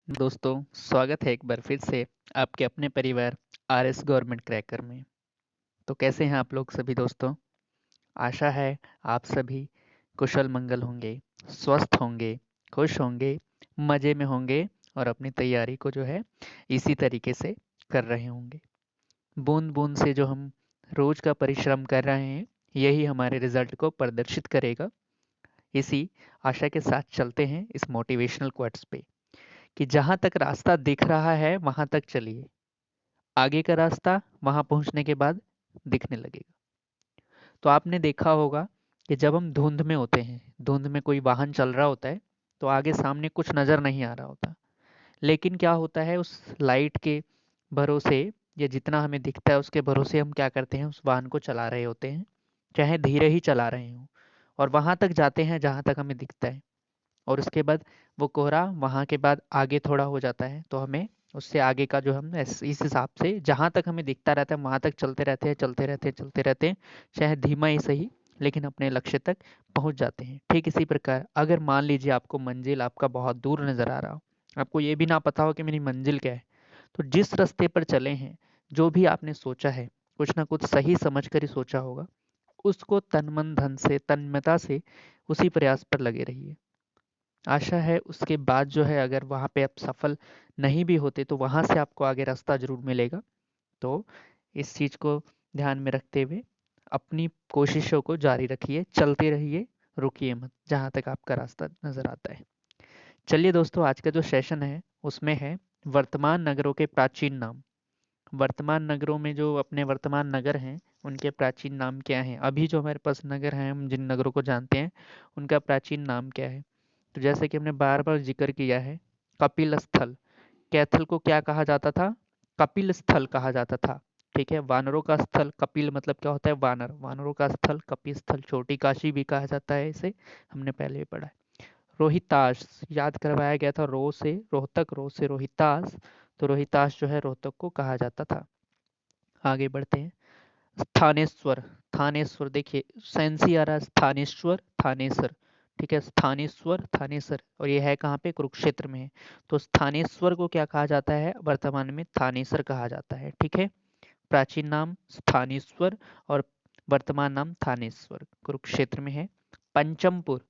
दोस्तों, स्वागत है एक बार फिर से आपके अपने परिवार आरएस गवर्नमेंट क्रैकर में। तो कैसे हैं आप लोग सभी दोस्तों? आशा है आप सभी कुशल मंगल होंगे, स्वस्थ होंगे, खुश होंगे, मज़े में होंगे और अपनी तैयारी को जो है इसी तरीके से कर रहे होंगे। बूंद-बूंद से जो हम रोज़ का परिश्रम कर रहे हैं, यही हमारे रिज़ल्ट को प्रदर्शित करेगा। इसी आशा के साथ चलते हैं इस मोटिवेशनल क्वोट्स पे कि जहाँ तक रास्ता दिख रहा है, वहाँ तक चलिए। आगे का रास्ता वहाँ पहुँचने के बाद दिखने लगेगा। तो आपने देखा होगा कि जब हम धुंध में होते हैं, धुंध में कोई वाहन चल रहा होता है, तो आगे सामने कुछ नज़र नहीं आ रहा होता। लेकिन क्या होता है उस लाइट के भरोसे या जितना हमें दिखता है उसके भरोसे हम क्या करते हैं उस वाहन को चला रहे होते हैं, चाहे धीरे ही चला रहे हों और वहाँ तक जाते हैं जहाँ तक हमें दिखता है। और उसके बाद वो कोहरा वहाँ के बाद आगे थोड़ा हो जाता है तो हमें उससे आगे का जो हम इस हिसाब से जहाँ तक हमें दिखता रहता है वहाँ तक चलते रहते हैं चलते रहते हैं चलते रहते हैं, चाहे धीमा ही सही, लेकिन अपने लक्ष्य तक पहुँच जाते हैं। ठीक इसी प्रकार अगर मान लीजिए आपको मंजिल आपका बहुत दूर नज़र आ रहा हो, आपको ये भी ना पता हो कि मेरी मंजिल क्या है, तो जिस रास्ते पर चले हैं, जो भी आपने सोचा है, कुछ ना कुछ सही समझ कर ही सोचा होगा, उसको तन मन धन से तन्मयता से उसी प्रयास पर लगे रहिए। आशा है उसके बाद जो है अगर वहाँ पे आप सफल नहीं भी होते तो वहाँ से आपको आगे रास्ता ज़रूर मिलेगा। तो इस चीज़ को ध्यान में रखते हुए अपनी कोशिशों को जारी रखिए, चलते रहिए, रुकिए मत, जहाँ तक आपका रास्ता नज़र आता है। चलिए दोस्तों, आज का जो सेशन है उसमें है वर्तमान नगरों के प्राचीन नाम। वर्तमान नगरों में जो अपने वर्तमान नगर हैं, उनके प्राचीन नाम क्या हैं? अभी जो हमारे पास नगर हैं, हम जिन नगरों को जानते हैं, उनका प्राचीन नाम क्या है? तो जैसे कि हमने बार-बार ज़िक्र किया है, कपिल स्थल, कैथल को क्या कहा जाता था? कपिल स्थल कहा जाता था। ठीक है? वानरों का स्थल, कपिल मतलब क्या होता है? वानर। वानरों का स्थल कपिल स्थल, छोटी काशी भी कहा जाता है इसे, हमने पहले भी पढ़ा है। रोहिताश याद करवाया गया था, रो से रोहतक, रो से रोहितास, तो रोहितास जो है रोहतक को कहा जाता था। आगे बढ़ते हैं। स्थानेश्वर, थानेश्वर देखिए सेंसी आ रहा है, स्थानेश्वर, थानेसर। ठीक है, स्थानेश्वर, थानेसर, और ये है कहाँ पे? कुरुक्षेत्र में है। तो स्थानेश्वर को क्या कहा जाता है? वर्तमान में थानेसर कहा जाता है। ठीक है, प्राचीन नाम स्थानेश्वर और वर्तमान नाम थानेश्वर, कुरुक्षेत्र में है। पंचमपुर,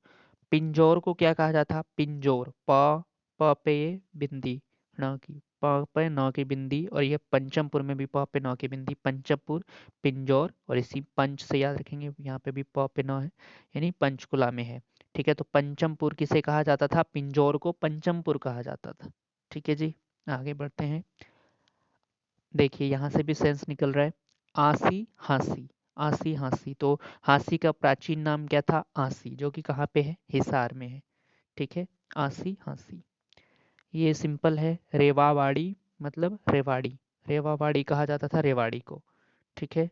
पिंजौर को क्या कहा जाता? पिंजौर, प पे बिंदी न की, प पे न की बिंदी, और ये पंचमपुर में भी प पे न की बिंदी, पंचमपुर, पिंजौर, और इसी पंच से याद रखेंगे, यहाँ पे भी प पे न है, यानी पंचकुला में है। ठीक है, तो पंचमपुर किसे कहा जाता था? पिंजौर को पंचमपुर कहा जाता था। ठीक है जी, आगे बढ़ते हैं। देखिए यहाँ से भी सेंस निकल रहा है। आसी हांसी, आसी हांसी, तो हांसी का प्राचीन नाम क्या था? आसी, जो कि कहाँ पे है? हिसार में है। ठीक है, आसी हांसी। ये सिंपल है। रेवावाड़ी मतलब रेवाड़ी, रेवावाड़ी कहा जाता था रेवाड़ी को। ठीक है,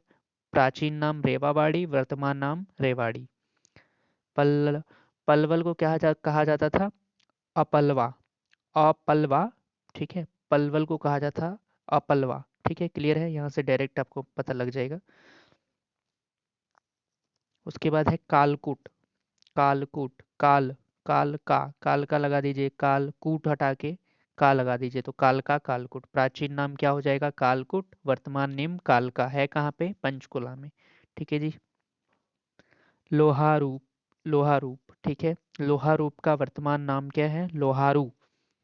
प्राचीन नाम रेवावाड़ी, वर्तमान नाम रेवाड़ी। पल पलवल को कहा जाता था? अपलवा, अपलवा। ठीक है, पलवल को कहा जाता अपलवा। ठीक है, क्लियर है, यहाँ से डायरेक्ट आपको पता लग जाएगा। उसके बाद है कालकूट, कालकूट, काल का लगा दीजिए, काल कूट हटा के का लगा दीजिए, तो काल का कालकूट। प्राचीन नाम क्या हो जाएगा? कालकूट, वर्तमान नेम काल का, है कहाँ पे? पंचकुला में। ठीक है जी। लोहारूप, लोहारूप, ठीक है, लोहारूप का वर्तमान नाम क्या है? लोहारू।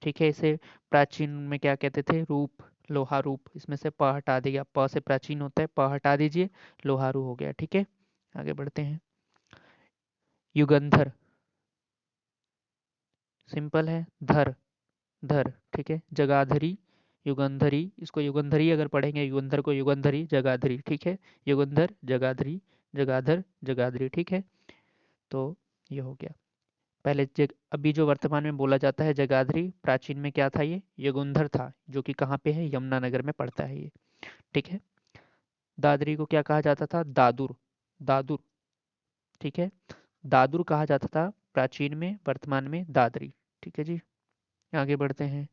ठीक है, इसे प्राचीन में क्या कहते थे? रूप, लोहारूप। इसमें से प हटा दिया, प से प्राचीन होता है, प हटा दीजिए, लोहारू हो गया। ठीक है, आगे बढ़ते हैं। युगंधर, सिंपल है, धर, धर। ठीक है, जगाधरी, युगंधरी, इसको युगंधरी अगर पढ़ेंगे, युगंधर को युगंधरी, जगाधरी। ठीक है, युगंधर, जगाधरी, जगाधर, जगाधरी। ठीक है, तो ये हो गया। पहले अभी जो वर्तमान में बोला जाता है जगाधरी, प्राचीन में क्या था? ये युगंधर था, जो कि कहाँ पे है? यमुनानगर में पड़ता है ये। ठीक है, दादरी को क्या कहा जाता था? दादुर, दादुर। ठीक है, दादुर कहा जाता था प्राचीन में, वर्तमान में दादरी। ठीक है जी, आगे बढ़ते हैं।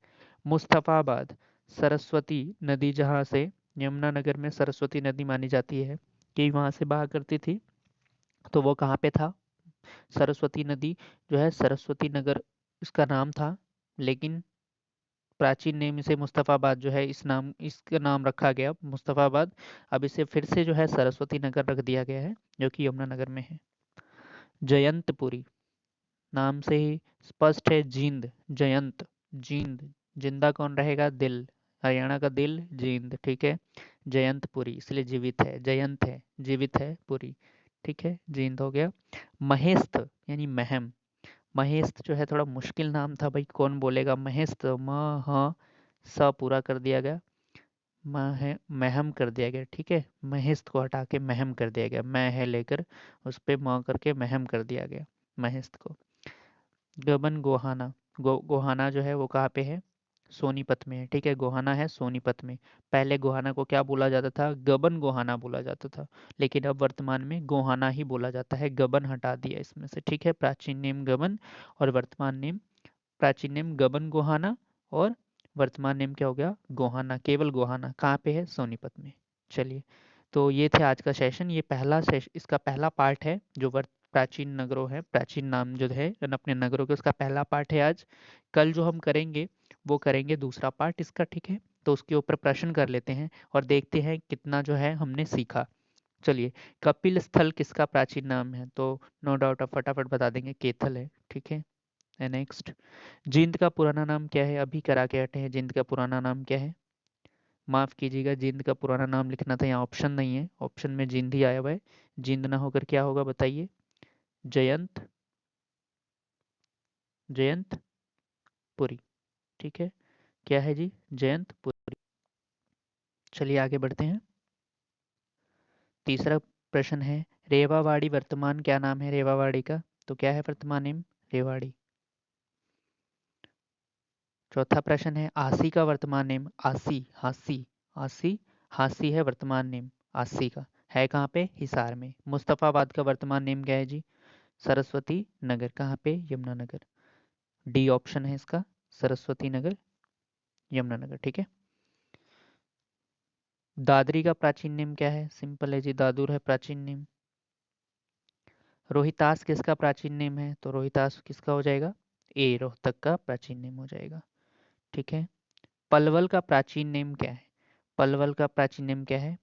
मुस्तफ़ाबाद, सरस्वती नदी, जहाँ से यमुनानगर में सरस्वती नदी मानी जाती है कि वहाँ से बहा करती थी, तो वो कहाँ पे था? सरस्वती नदी जो है सरस्वती नगर इसका नाम था, लेकिन प्राचीन नेम से मुस्तफ़ाबाद जो है इसका नाम रखा गया मुस्तफ़ाबाद। अब इसे फिर से जो है सरस्वती नगर रख दिया गया है, जो कि यमुनानगर में है। जयंतपुरी, नाम से ही स्पष्ट है, जींद, जयंत, जींद, जिंदा कौन रहेगा? दिल, हरियाणा का दिल, जींद, ठीक है। जयंतपुरी इसलिए जीवित है, जयंत है, जीवित है, पुरी, ठीक है, जींद हो गया। महेस्त यानी महम, महेस्त जो है थोड़ा मुश्किल नाम था भाई, कौन बोलेगा महेस्त, म ह स पूरा कर दिया गया, महम कर दिया गया, ठीक है। महेस्त को हटा के महम कर दिया गया, मैं है लेकर उस पे म करके महम कर दिया गया महेस्त को। गबन गोहाना, गोहाना जो है वो कहाँ पे है? सोनीपत में है, ठीक है, गोहाना है सोनीपत में। पहले गोहाना को क्या बोला जाता था? गबन गोहाना बोला जाता था, लेकिन अब वर्तमान में गोहाना ही बोला जाता है, गबन हटा दिया इसमें से, ठीक है। प्राचीन नेम गबन और वर्तमान नेम, प्राचीन नेम गबन गोहाना और वर्तमान नेम क्या हो गया? गोहाना, केवल गोहाना। कहाँ पे है? सोनीपत में। चलिए, तो ये थे आज का सेशन, ये पहला सेशन, इसका पहला पार्ट है जो प्राचीन नगरों है, प्राचीन नाम जो है अपने नगरों के, उसका पहला पार्ट है आज। कल जो हम करेंगे वो करेंगे दूसरा पार्ट इसका, ठीक है। तो उसके ऊपर प्रश्न कर लेते हैं और देखते हैं कितना जो है हमने सीखा। चलिए, कपिल स्थल किसका प्राचीन नाम है? तो नो डाउट आप फटाफट बता देंगे, केथल है, ठीक है। नेक्स्ट, जींद का पुराना नाम क्या है? अभी करा के हटे हैं, जींद का पुराना नाम क्या है? माफ कीजिएगा, जींद का पुराना नाम लिखना था, यहाँ ऑप्शन नहीं है, ऑप्शन में जींद ही आया हुआ है। जींद ना होकर क्या होगा बताइए? जयंत, जयंतपुरी, ठीक है। क्या है जी? जयंतपुरी। चलिए आगे बढ़ते हैं। तीसरा प्रश्न है, रेवावाड़ी वर्तमान क्या नाम है रेवावाड़ी का? तो क्या है वर्तमान नेम? रेवाड़ी। चौथा प्रश्न है, आसी का वर्तमान नेम? आसी, हासी, आसी, हासी है वर्तमान नेम आसी का, है कहाँ पे? हिसार में। मुस्तफाबाद का वर्तमान नेम क्या है जी? सरस्वती नगर। कहाँ पे? यमुनानगर। डी ऑप्शन है इसका, सरस्वती नगर, यमुनानगर, ठीक है। दादरी का प्राचीन नेम क्या है? सिंपल है जी, दादुर है प्राचीन नेम। रोहितास किसका प्राचीन नेम है? तो रोहितास किसका हो जाएगा? ए, रोहतक का प्राचीन नेम हो जाएगा, ठीक है। पलवल का प्राचीन नेम क्या है? पलवल का प्राचीन नेम क्या है?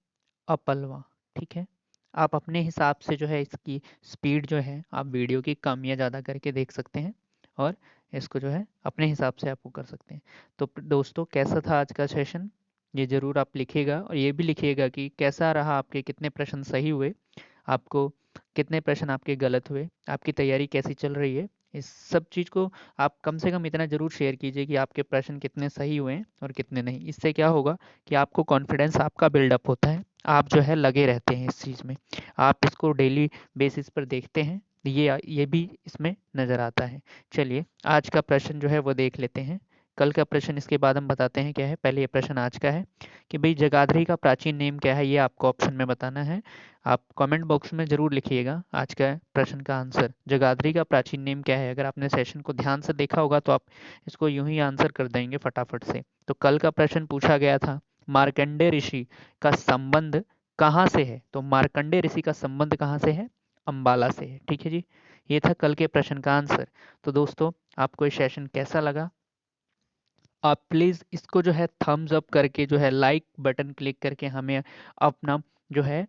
अपलवा, ठीक है। आप अपने हिसाब से जो है इसकी स्पीड जो है आप वीडियो की कम या ज़्यादा करके देख सकते हैं और इसको जो है अपने हिसाब से आपको कर सकते हैं। तो दोस्तों, कैसा था आज का सेशन? ये ज़रूर आप लिखिएगा और ये भी लिखिएगा कि कैसा रहा, आपके कितने प्रश्न सही हुए, आपको कितने प्रश्न आपके गलत हुए, आपकी तैयारी कैसी चल रही है। इस सब चीज़ को आप कम से कम इतना ज़रूर शेयर कीजिए कि आपके प्रश्न कितने सही हुए हैं और कितने नहीं। इससे क्या होगा कि आपको कॉन्फिडेंस आपका बिल्डअप होता है, आप जो है लगे रहते हैं इस चीज़ में, आप इसको डेली बेसिस पर देखते हैं, ये भी इसमें नज़र आता है। चलिए, आज का प्रश्न जो है वो देख लेते हैं, कल का प्रश्न इसके बाद हम बताते हैं क्या है। पहले ये प्रश्न आज का है कि भाई जगाधरी का प्राचीन नेम क्या है, ये आपको ऑप्शन में बताना है। आप कमेंट बॉक्स में ज़रूर लिखिएगा आज का प्रश्न का आंसर, जगाधरी का प्राचीन नेम क्या है। अगर आपने सेशन को ध्यान से देखा होगा तो आप इसको यूं ही आंसर कर देंगे फटाफट से। तो कल का प्रश्न पूछा गया था, मार्कंडे ऋषि का संबंध कहाँ से है? तो मार्कंडे ऋषि का संबंध कहाँ से है? अंबाला से है, ठीक है जी। ये था कल के प्रश्न का आंसर। तो दोस्तों, आपको ये सेशन कैसा लगा? आप प्लीज़ इसको जो है थम्स अप करके, जो है लाइक बटन क्लिक करके हमें अपना जो है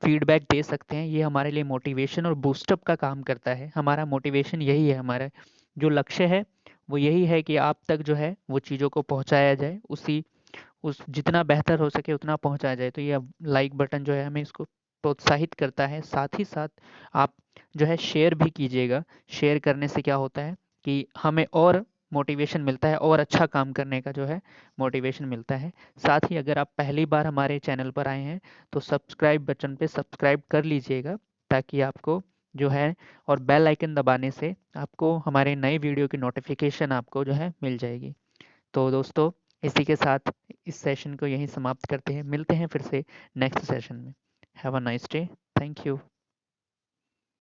फीडबैक दे सकते हैं। ये हमारे लिए मोटिवेशन और बूस्टअप का काम करता है। हमारा मोटिवेशन यही है, हमारा जो लक्ष्य है वो यही है कि आप तक जो है वो चीज़ों को पहुंचाया जाए, उस जितना बेहतर हो सके उतना पहुंचाया जाए। तो ये लाइक बटन जो है हमें इसको प्रोत्साहित करता है। साथ ही साथ आप जो है शेयर भी कीजिएगा। शेयर करने से क्या होता है कि हमें और मोटिवेशन मिलता है, और अच्छा काम करने का जो है मोटिवेशन मिलता है। साथ ही अगर आप पहली बार हमारे चैनल पर आए हैं तो सब्सक्राइब बटन पे सब्सक्राइब कर लीजिएगा, ताकि आपको जो है, और बेल आइकन दबाने से आपको हमारे नए वीडियो की नोटिफिकेशन आपको जो है मिल जाएगी। तो दोस्तों, इसी के साथ इस सेशन को यहीं समाप्त करते हैं, मिलते हैं फिर से नेक्स्ट सेशन में। Have a nice day, thank you.